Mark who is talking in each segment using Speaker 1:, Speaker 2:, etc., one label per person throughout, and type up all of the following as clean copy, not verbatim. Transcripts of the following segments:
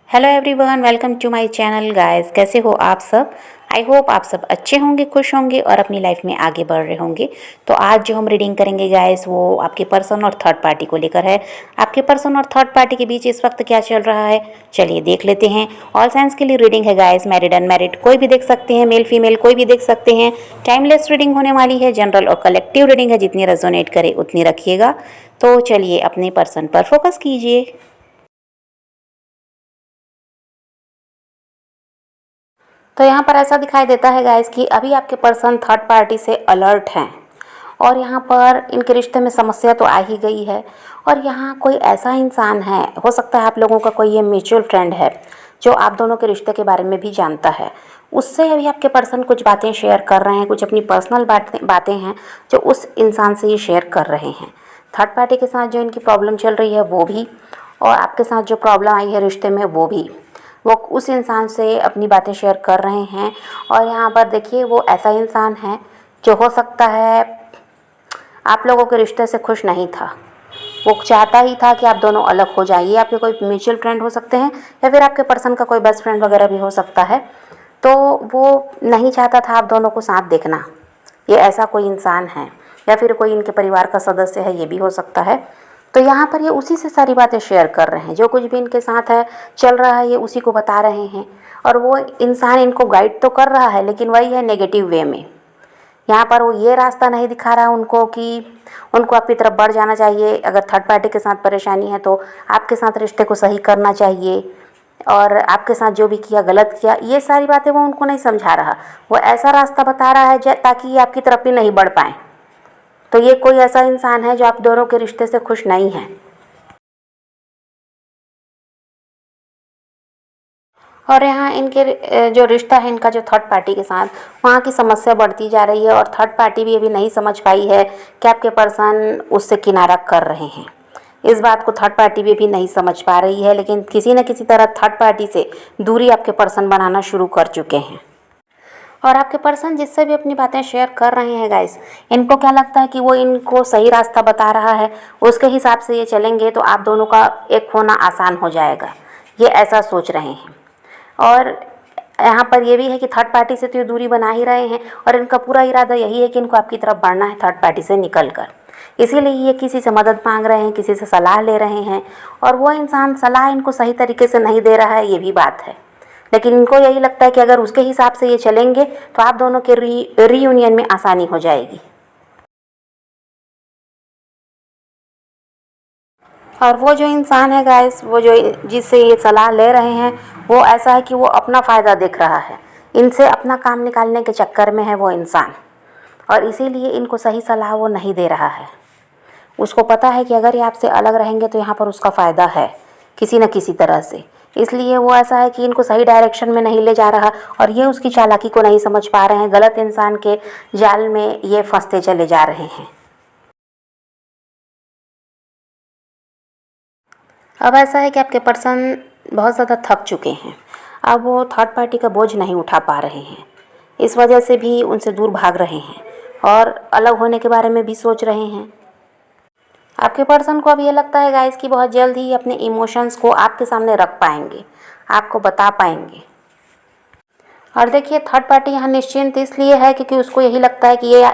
Speaker 1: Hello everyone, welcome to my channel guys. कैसे हो आप सब? आई होप आप सब अच्छे होंगे, खुश होंगे और अपनी लाइफ में आगे बढ़ रहे होंगे। तो आज जो हम रीडिंग करेंगे गाइस, वो आपके पर्सन और थर्ड पार्टी को लेकर है। आपके पर्सन और थर्ड पार्टी के बीच इस वक्त क्या चल रहा है, चलिए देख लेते हैं। ऑल साइंस के लिए रीडिंग है गाइस, मैरिड अनमैरिड कोई भी देख सकते हैं, मेल फीमेल कोई भी देख सकते हैं। टाइमलेस रीडिंग होने वाली है, जनरल और कलेक्टिव रीडिंग है, जितनी रेजोनेट करे उतनी रखिएगा। तो चलिए अपने पर्सन पर फोकस कीजिए। तो यहाँ पर ऐसा दिखाई देता है गाइस कि अभी आपके पर्सन थर्ड पार्टी से अलर्ट हैं और यहाँ पर इनके रिश्ते में समस्या तो आ ही गई है। और यहाँ कोई ऐसा इंसान है, हो सकता है आप लोगों का कोई ये म्यूचुअल फ्रेंड है जो आप दोनों के रिश्ते के बारे में भी जानता है। उससे अभी आपके पर्सन कुछ बातें शेयर कर रहे हैं, कुछ अपनी पर्सनल बातें हैं जो उस इंसान से ये शेयर कर रहे हैं। थर्ड पार्टी के साथ जो इनकी प्रॉब्लम चल रही है वो भी, और आपके साथ जो प्रॉब्लम आई है रिश्ते में वो भी, वो उस इंसान से अपनी बातें शेयर कर रहे हैं। और यहाँ पर देखिए, वो ऐसा इंसान है जो हो सकता है आप लोगों के रिश्ते से खुश नहीं था। वो चाहता ही था कि आप दोनों अलग हो जाइए। आपके कोई म्यूचुअल फ्रेंड हो सकते हैं या फिर आपके पर्सन का कोई बेस्ट फ्रेंड वगैरह भी हो सकता है। तो वो नहीं चाहता था आप दोनों को साथ देखना। ये ऐसा कोई इंसान है या फिर कोई इनके परिवार का सदस्य है, ये भी हो सकता है। तो यहाँ पर ये उसी से सारी बातें शेयर कर रहे हैं, जो कुछ भी इनके साथ है चल रहा है ये उसी को बता रहे हैं। और वो इंसान इनको गाइड तो कर रहा है, लेकिन वही है नेगेटिव वे में। यहाँ पर वो ये रास्ता नहीं दिखा रहा है उनको कि उनको आपकी तरफ बढ़ जाना चाहिए। अगर थर्ड पार्टी के साथ परेशानी है तो आपके साथ रिश्ते को सही करना चाहिए, और आपके साथ जो भी किया गलत किया, ये सारी बातें वो उनको नहीं समझा रहा। वो ऐसा रास्ता बता रहा है ताकि ये आपकी तरफ भी नहीं बढ़ पाए। तो ये कोई ऐसा इंसान है जो आप दोनों के रिश्ते से खुश नहीं है। और यहाँ इनके जो रिश्ता है इनका जो थर्ड पार्टी के साथ, वहाँ की समस्या बढ़ती जा रही है और थर्ड पार्टी भी अभी नहीं समझ पाई है कि आपके पर्सन उससे किनारा कर रहे हैं। इस बात को थर्ड पार्टी भी अभी नहीं समझ पा रही है, लेकिन किसी न किसी तरह थर्ड पार्टी से दूरी आपके पर्सन बनाना शुरू कर चुके हैं। और आपके पर्सन जिससे भी अपनी बातें शेयर कर रहे हैं गाइस, इनको क्या लगता है कि वो इनको सही रास्ता बता रहा है, उसके हिसाब से ये चलेंगे तो आप दोनों का एक होना आसान हो जाएगा, ये ऐसा सोच रहे हैं। और यहाँ पर ये भी है कि थर्ड पार्टी से तो ये दूरी बना ही रहे हैं, और इनका पूरा इरादा यही है कि इनको आपकी तरफ बढ़ना है थर्ड पार्टी से निकल कर। इसीलिए ये किसी से मदद मांग रहे हैं, किसी से सलाह ले रहे हैं, और वो इंसान सलाह इनको सही तरीके से नहीं दे रहा है, ये भी बात है। लेकिन इनको यही लगता है कि अगर उसके हिसाब से ये चलेंगे तो आप दोनों के रीयूनियन में आसानी हो जाएगी। और वो जो इंसान है गाइस, वो जो जिससे ये सलाह ले रहे हैं, वो ऐसा है कि वो अपना फ़ायदा देख रहा है। इनसे अपना काम निकालने के चक्कर में है वो इंसान, और इसीलिए इनको सही सलाह वो नहीं दे रहा है। उसको पता है कि अगर ये आपसे अलग रहेंगे तो यहाँ पर उसका फ़ायदा है किसी न किसी तरह से। इसलिए वो ऐसा है कि इनको सही डायरेक्शन में नहीं ले जा रहा, और ये उसकी चालाकी को नहीं समझ पा रहे हैं। गलत इंसान के जाल में ये फंसते चले जा रहे हैं। अब ऐसा है कि आपके पर्सन बहुत ज़्यादा थक चुके हैं। अब वो थर्ड पार्टी का बोझ नहीं उठा पा रहे हैं, इस वजह से भी उनसे दूर भाग रहे हैं और अलग होने के बारे में भी सोच रहे हैं। आपके पर्सन को अब ये लगता है गाइस कि बहुत जल्द ही अपने इमोशंस को आपके सामने रख पाएंगे, आपको बता पाएंगे। और देखिए, थर्ड पार्टी यहाँ निश्चिंत इसलिए है क्योंकि उसको यही लगता है कि ये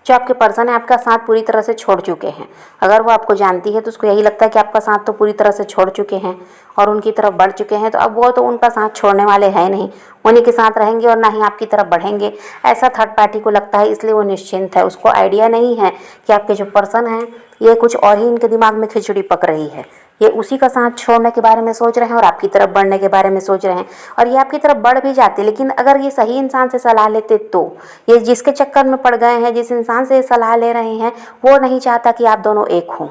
Speaker 1: जो आपके पर्सन है आपका साथ पूरी तरह से छोड़ चुके हैं। अगर वो आपको जानती है तो उसको यही लगता है कि आपका साथ तो पूरी तरह से छोड़ चुके हैं और उनकी तरफ बढ़ चुके हैं। तो अब वो तो उनका साथ छोड़ने वाले हैं नहीं, उन्हीं के साथ रहेंगे और ना ही आपकी तरफ बढ़ेंगे, ऐसा थर्ड पार्टी को लगता है। इसलिए वो निश्चिंत है। उसको आइडिया नहीं है कि आपके जो पर्सन हैं ये कुछ और ही इनके दिमाग में खिचड़ी पक रही है। ये उसी का साथ छोड़ने के बारे में सोच रहे हैं और आपकी तरफ बढ़ने के बारे में सोच रहे हैं। और ये आपकी तरफ बढ़ भी जाते, लेकिन अगर ये सही इंसान से सलाह लेते तो। ये जिसके चक्कर में पड़ गए हैं, जिस इंसान से सलाह ले रहे हैं, वो नहीं चाहता कि आप दोनों एक हों।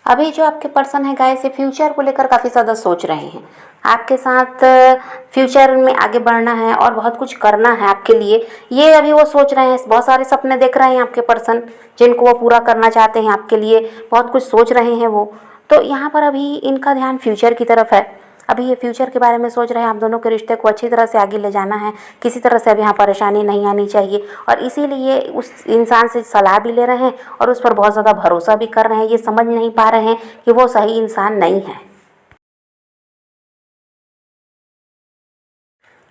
Speaker 1: अभी जो आपके पर्सन है गाइस, ये फ्यूचर को लेकर काफ़ी ज़्यादा सोच रहे हैं। आपके साथ फ्यूचर में आगे बढ़ना है और बहुत कुछ करना है आपके लिए, ये अभी वो सोच रहे हैं। बहुत सारे सपने देख रहे हैं आपके पर्सन, जिनको वो पूरा करना चाहते हैं आपके लिए, बहुत कुछ सोच रहे हैं वो। तो यहाँ पर अभी इनका ध्यान फ्यूचर की तरफ है। अभी ये फ्यूचर के बारे में सोच रहे हैं, आप दोनों के रिश्ते को अच्छी तरह से आगे ले जाना है, किसी तरह से अब यहाँ परेशानी नहीं आनी चाहिए, और इसीलिए उस इंसान से सलाह भी ले रहे हैं और उस पर बहुत ज़्यादा भरोसा भी कर रहे हैं। ये समझ नहीं पा रहे हैं कि वो सही इंसान नहीं है।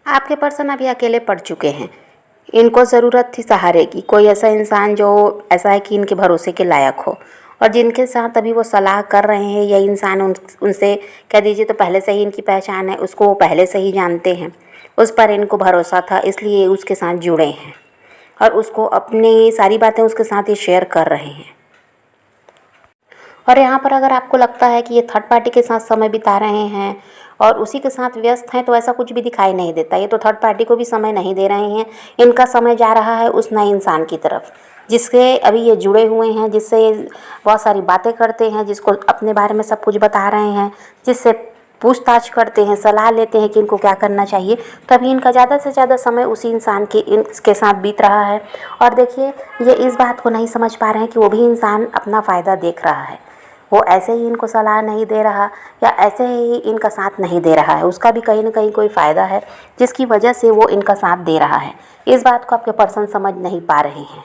Speaker 1: आपके पर्सन अभी अकेले पड़ चुके हैं, इनको ज़रूरत थी सहारे की, कोई ऐसा इंसान जो ऐसा है कि इनके भरोसे के लायक हो, और जिनके साथ अभी वो सलाह कर रहे हैं, ये इंसान उनसे कह दीजिए तो पहले से ही इनकी पहचान है, उसको वो पहले से ही जानते हैं, उस पर इनको भरोसा था, इसलिए उसके साथ जुड़े हैं और उसको अपनी सारी बातें उसके साथ ही शेयर कर रहे हैं। और यहाँ पर अगर आपको लगता है कि ये थर्ड पार्टी के साथ समय बिता रहे हैं और उसी के साथ व्यस्त हैं, तो ऐसा कुछ भी दिखाई नहीं देता। ये तो थर्ड पार्टी को भी समय नहीं दे रहे हैं, इनका समय जा रहा है उस नए इंसान की तरफ, जिसके अभी ये जुड़े हुए हैं, जिससे बहुत सारी बातें करते हैं, जिसको अपने बारे में सब कुछ बता रहे हैं, जिससे पूछताछ करते हैं, सलाह लेते हैं कि इनको क्या करना चाहिए। तभी इनका ज़्यादा से ज़्यादा समय उसी इंसान के साथ बीत रहा है। और देखिए, ये इस बात को नहीं समझ पा रहे हैं कि वो भी इंसान अपना फ़ायदा देख रहा है, वो ऐसे ही इनको सलाह नहीं दे रहा या ऐसे ही इनका साथ नहीं दे रहा है, उसका भी कहीं ना कहीं कोई फ़ायदा है जिसकी वजह से वो इनका साथ दे रहा है। इस बात को आपके पर्सन समझ नहीं पा रहे हैं।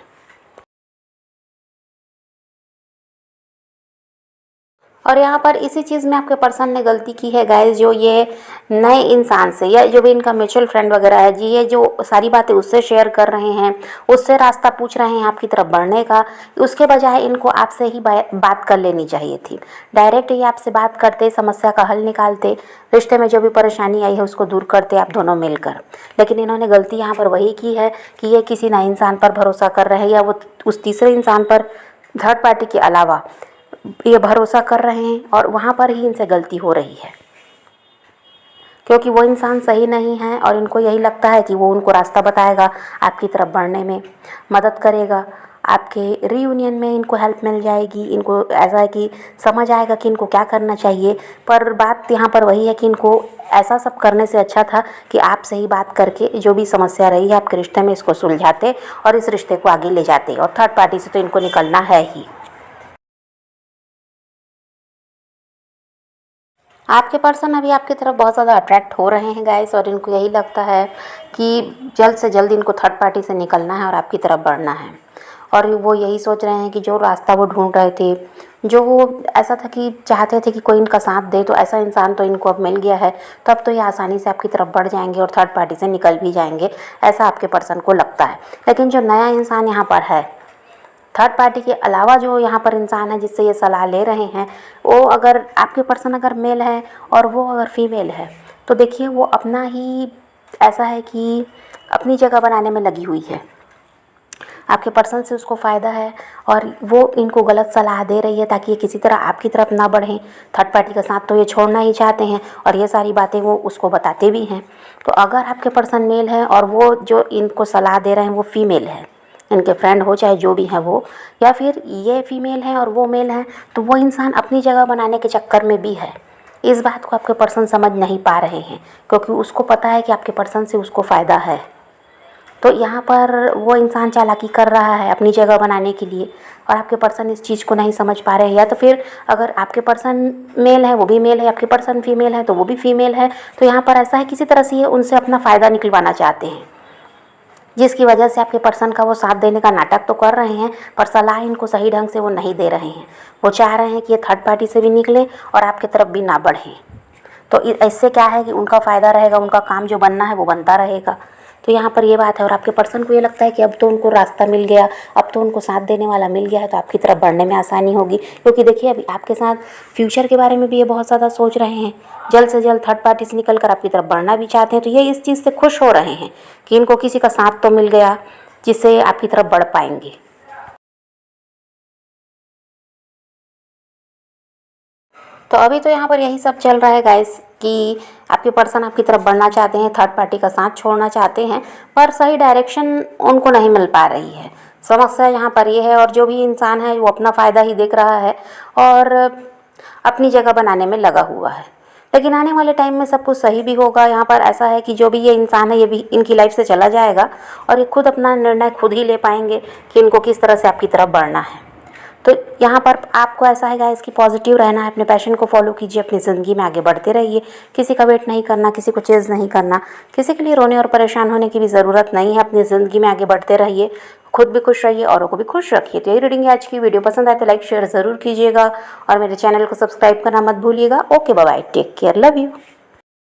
Speaker 1: और यहाँ पर इसी चीज़ में आपके पर्सन ने गलती की है गाइस, जो ये नए इंसान से या जो भी इनका म्यूचुअल फ्रेंड वगैरह है जी, ये जो सारी बातें उससे शेयर कर रहे हैं, उससे रास्ता पूछ रहे हैं आपकी तरफ बढ़ने का, उसके बजाय इनको आपसे ही बात कर लेनी चाहिए थी। डायरेक्ट ये आपसे बात करते, समस्या का हल निकालते, रिश्ते में जो भी परेशानी आई है उसको दूर करते आप दोनों मिलकर। लेकिन इन्होंने गलती यहाँ पर वही की है कि ये किसी नए इंसान पर भरोसा कर रहे हैं, या वो उस तीसरे इंसान पर, थर्ड पार्टी के अलावा ये भरोसा कर रहे हैं, और वहाँ पर ही इनसे गलती हो रही है, क्योंकि वो इंसान सही नहीं है और इनको यही लगता है कि वो उनको रास्ता बताएगा, आपकी तरफ बढ़ने में मदद करेगा, आपके रीयूनियन में इनको हेल्प मिल जाएगी, इनको ऐसा है कि समझ आएगा कि इनको क्या करना चाहिए। पर बात यहाँ पर वही है कि इनको ऐसा सब करने से अच्छा था कि आपसे ही बात करके जो भी समस्या रही है आपके रिश्ते में, इसको सुलझाते और इस रिश्ते को आगे ले जाते। और थर्ड पार्टी से तो इनको निकलना है ही। आपके पर्सन अभी आपकी तरफ बहुत ज़्यादा अट्रैक्ट हो रहे हैं गाइस, और इनको यही लगता है कि जल्द से जल्द इनको थर्ड पार्टी से निकलना है और आपकी तरफ बढ़ना है। और वो यही सोच रहे हैं कि जो रास्ता वो ढूंढ रहे थे, जो वो ऐसा था कि चाहते थे कि कोई इनका साथ दे, तो ऐसा इंसान तो इनको अब मिल गया है, तो अब तो ये आसानी से आपकी तरफ बढ़ जाएंगे और थर्ड पार्टी से निकल भी जाएंगे, ऐसा आपके पर्सन को लगता है। लेकिन जो नया इंसान यहाँ पर है, थर्ड पार्टी के अलावा जो यहाँ पर इंसान है जिससे ये सलाह ले रहे हैं, वो अगर आपके पर्सन अगर मेल है और वो अगर फीमेल है, तो देखिए वो अपना ही ऐसा है कि अपनी जगह बनाने में लगी हुई है। आपके पर्सन से उसको फ़ायदा है और वो इनको गलत सलाह दे रही है ताकि ये किसी तरह आपकी तरफ ना बढ़ें। थर्ड पार्टी का साथ तो ये छोड़ना ही चाहते हैं और ये सारी बातें वो उसको बताते भी हैं। तो अगर आपके पर्सन मेल है और वो जो इनको सलाह दे रहे हैं वो फीमेल है, इनके फ्रेंड हो चाहे जो भी हैं वो, या फिर ये फीमेल है और वो मेल है, तो वो इंसान अपनी जगह बनाने के चक्कर में भी है। इस बात को आपके पर्सन समझ नहीं पा रहे हैं, क्योंकि उसको पता है कि आपके पर्सन से उसको फ़ायदा है। तो यहाँ पर वो इंसान चालाकी कर रहा है अपनी जगह बनाने के लिए, और आपके पर्सन इस चीज़ को नहीं समझ पा रहे हैं। या तो फिर अगर आपके पर्सन मेल है वो भी मेल है, आपके पर्सन फीमेल है तो वो भी फीमेल है, तो यहाँ पर ऐसा है किसी तरह से ये उनसे अपना फ़ायदा निकलवाना चाहते हैं, जिसकी वजह से आपके पर्सन का वो साथ देने का नाटक तो कर रहे हैं, पर सलाह इनको सही ढंग से वो नहीं दे रहे हैं। वो चाह रहे हैं कि ये थर्ड पार्टी से भी निकलें और आपकी तरफ भी ना बढ़ें। तो इससे क्या है कि उनका फ़ायदा रहेगा, उनका काम जो बनना है वो बनता रहेगा। तो यहाँ पर ये बात है, और आपके पर्सन को ये लगता है कि अब तो उनको रास्ता मिल गया, अब तो उनको साथ देने वाला मिल गया है, तो आपकी तरफ बढ़ने में आसानी होगी। क्योंकि देखिए अभी आपके साथ फ्यूचर के बारे में भी ये बहुत ज़्यादा सोच रहे हैं, जल्द से जल्द थर्ड पार्टी से निकल कर आपकी तरफ बढ़ना भी चाहते हैं। तो ये इस चीज़ से खुश हो रहे हैं कि इनको किसी का साथ तो मिल गया जिससे आपकी तरफ बढ़ पाएंगे। तो अभी तो यहाँ पर यही सब चल रहा है गाइस कि आपके पर्सन आपकी तरफ बढ़ना चाहते हैं, थर्ड पार्टी का साथ छोड़ना चाहते हैं, पर सही डायरेक्शन उनको नहीं मिल पा रही है। समस्या यहाँ पर ये है, और जो भी इंसान है वो अपना फ़ायदा ही देख रहा है और अपनी जगह बनाने में लगा हुआ है। लेकिन आने वाले टाइम में सब कुछ सही भी होगा। यहाँ पर ऐसा है कि जो भी ये इंसान है ये भी इनकी लाइफ से चला जाएगा और ये खुद अपना निर्णय खुद ही ले पाएंगे कि इनको किस तरह से आपकी तरफ बढ़ना है। तो यहाँ पर आपको ऐसा है गाइस कि पॉजिटिव रहना है, अपने पैशन को फॉलो कीजिए, अपनी ज़िंदगी में आगे बढ़ते रहिए, किसी का वेट नहीं करना, किसी को चेज़ नहीं करना, किसी के लिए रोने और परेशान होने की भी ज़रूरत नहीं है। अपनी ज़िंदगी में आगे बढ़ते रहिए, खुद भी खुश रहिए, औरों को भी खुश रखिए। तो यही रीडिंग है आज की। वीडियो पसंद आए तो लाइक शेयर ज़रूर कीजिएगा और मेरे चैनल को सब्सक्राइब करना मत भूलिएगा। Okay bye, take care, love you.